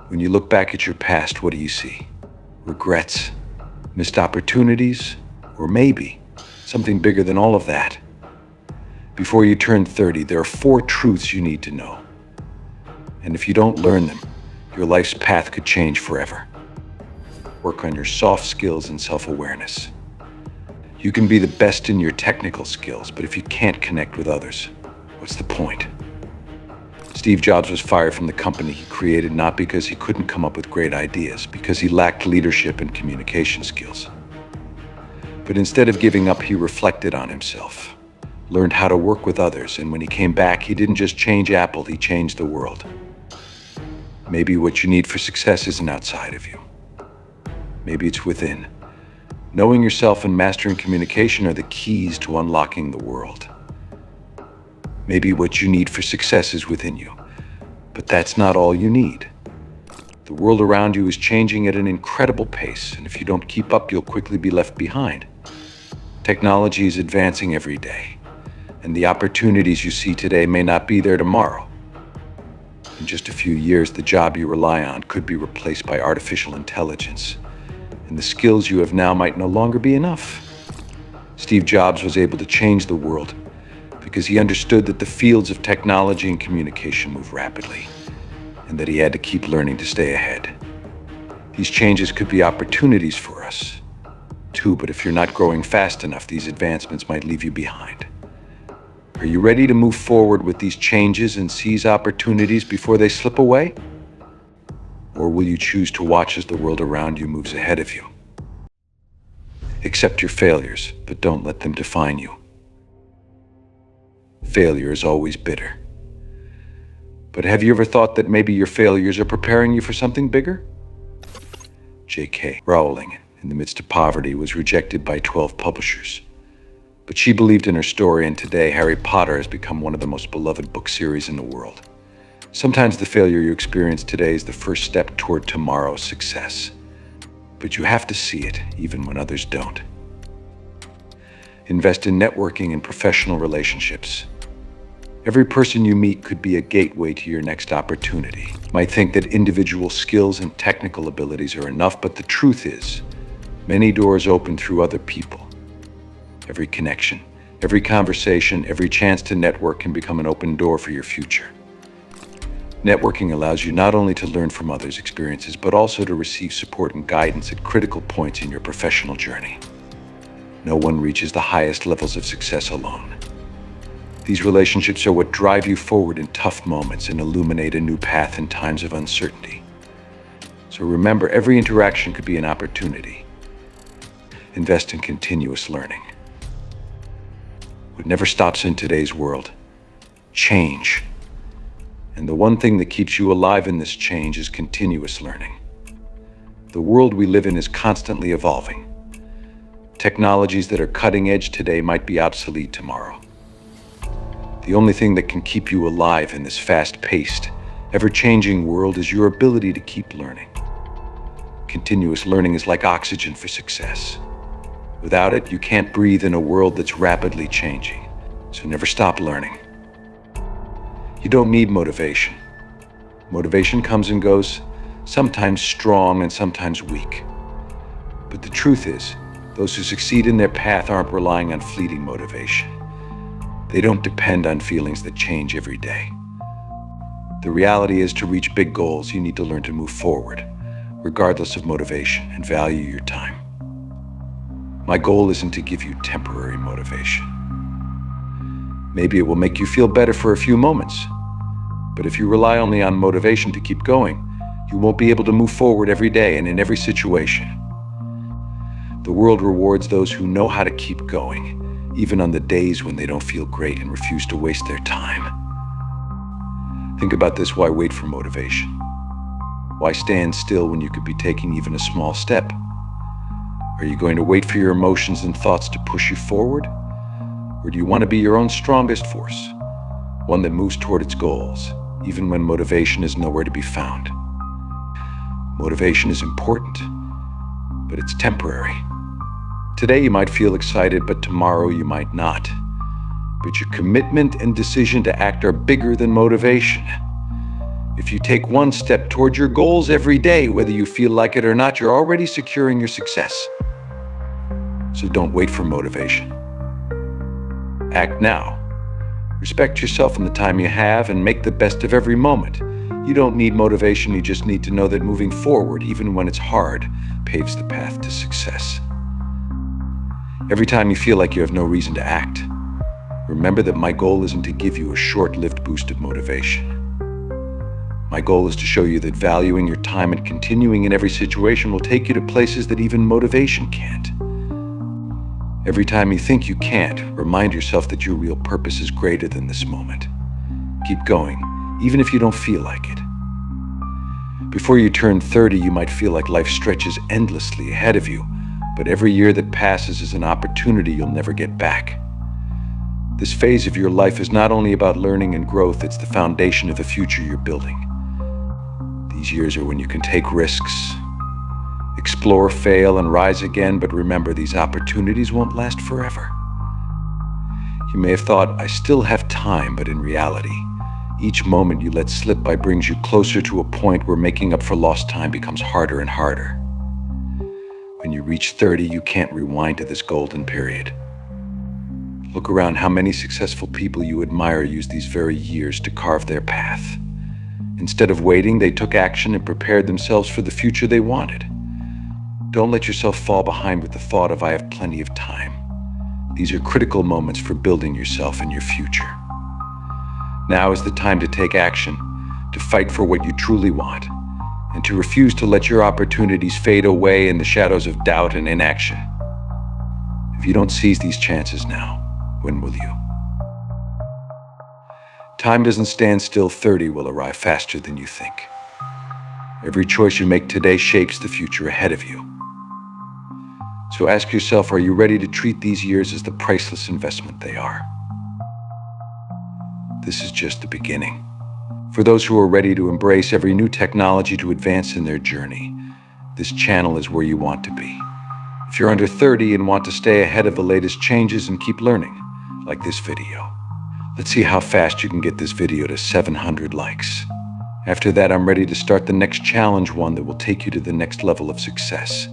When you look back at your past, what do you see? Regrets, missed opportunities, or maybe something bigger than all of that? Before you turn 30, there are 4 truths you need to know. And if you don't learn them, your life's path could change forever. Work on your soft skills and self-awareness. You can be the best in your technical skills, but if you can't connect with others, what's the point? Steve Jobs was fired from the company he created not because he couldn't come up with great ideas, because he lacked leadership and communication skills. But instead of giving up, he reflected on himself, learned how to work with others, and when he came back, he didn't just change Apple, he changed the world. Maybe what you need for success isn't outside of you. Maybe it's within. Knowing yourself and mastering communication are the keys to unlocking the world. Maybe what you need for success is within you, but that's not all you need. The world around you is changing at an incredible pace, and if you don't keep up, you'll quickly be left behind. Technology is advancing every day, and the opportunities you see today may not be there tomorrow. In just a few years, the job you rely on could be replaced by artificial intelligence, and the skills you have now might no longer be enough. Steve Jobs was able to change the world because he understood that the fields of technology and communication move rapidly, and that he had to keep learning to stay ahead. These changes could be opportunities for us, too, but if you're not growing fast enough, these advancements might leave you behind. Are you ready to move forward with these changes and seize opportunities before they slip away? Or will you choose to watch as the world around you moves ahead of you? Accept your failures, but don't let them define you. Failure is always bitter. But have you ever thought that maybe your failures are preparing you for something bigger? J.K. Rowling, in the midst of poverty, was rejected by 12 publishers. But she believed in her story, and today Harry Potter has become one of the most beloved book series in the world. Sometimes the failure you experience today is the first step toward tomorrow's success. But you have to see it, even when others don't. Invest in networking and professional relationships. Every person you meet could be a gateway to your next opportunity. You might think that individual skills and technical abilities are enough, but the truth is, many doors open through other people. Every connection, every conversation, every chance to network can become an open door for your future. Networking allows you not only to learn from others' experiences, but also to receive support and guidance at critical points in your professional journey. No one reaches the highest levels of success alone. These relationships are what drive you forward in tough moments and illuminate a new path in times of uncertainty. So remember, every interaction could be an opportunity. Invest in continuous learning. What never stops in today's world? Change. And the one thing that keeps you alive in this change is continuous learning. The world we live in is constantly evolving. Technologies that are cutting edge today might be obsolete tomorrow. The only thing that can keep you alive in this fast-paced, ever-changing world is your ability to keep learning. Continuous learning is like oxygen for success. Without it, you can't breathe in a world that's rapidly changing. So never stop learning. You don't need motivation. Motivation comes and goes, sometimes strong and sometimes weak. But the truth is, those who succeed in their path aren't relying on fleeting motivation. They don't depend on feelings that change every day. The reality is, to reach big goals, you need to learn to move forward, regardless of motivation, and value your time. My goal isn't to give you temporary motivation. Maybe it will make you feel better for a few moments. But if you rely only on motivation to keep going, you won't be able to move forward every day and in every situation. The world rewards those who know how to keep going, even on the days when they don't feel great, and refuse to waste their time. Think about this: why wait for motivation? Why stand still when you could be taking even a small step? Are you going to wait for your emotions and thoughts to push you forward? Or do you want to be your own strongest force, one that moves toward its goals, even when motivation is nowhere to be found? Motivation is important, but it's temporary. Today you might feel excited, but tomorrow you might not. But your commitment and decision to act are bigger than motivation. If you take one step toward your goals every day, whether you feel like it or not, you're already securing your success. So don't wait for motivation. Act now. Respect yourself and the time you have, and make the best of every moment. You don't need motivation, you just need to know that moving forward, even when it's hard, paves the path to success. Every time you feel like you have no reason to act, remember that my goal isn't to give you a short-lived boost of motivation. My goal is to show you that valuing your time and continuing in every situation will take you to places that even motivation can't. Every time you think you can't, remind yourself that your real purpose is greater than this moment. Keep going, even if you don't feel like it. Before you turn 30, you might feel like life stretches endlessly ahead of you, but every year that passes is an opportunity you'll never get back. This phase of your life is not only about learning and growth, it's the foundation of the future you're building. These years are when you can take risks, explore, fail, and rise again, but remember, these opportunities won't last forever. You may have thought, I still have time, but in reality, each moment you let slip by brings you closer to a point where making up for lost time becomes harder and harder. When you reach 30, you can't rewind to this golden period. Look around how many successful people you admire use these very years to carve their path. Instead of waiting, they took action and prepared themselves for the future they wanted. Don't let yourself fall behind with the thought of, I have plenty of time. These are critical moments for building yourself and your future. Now is the time to take action, to fight for what you truly want, and to refuse to let your opportunities fade away in the shadows of doubt and inaction. If you don't seize these chances now, when will you? Time doesn't stand still. 30 will arrive faster than you think. Every choice you make today shapes the future ahead of you. So ask yourself, are you ready to treat these years as the priceless investment they are? This is just the beginning. For those who are ready to embrace every new technology to advance in their journey, this channel is where you want to be. If you're under 30 and want to stay ahead of the latest changes and keep learning, like this video. Let's see how fast you can get this video to 700 likes. After that, I'm ready to start the next challenge, one that will take you to the next level of success.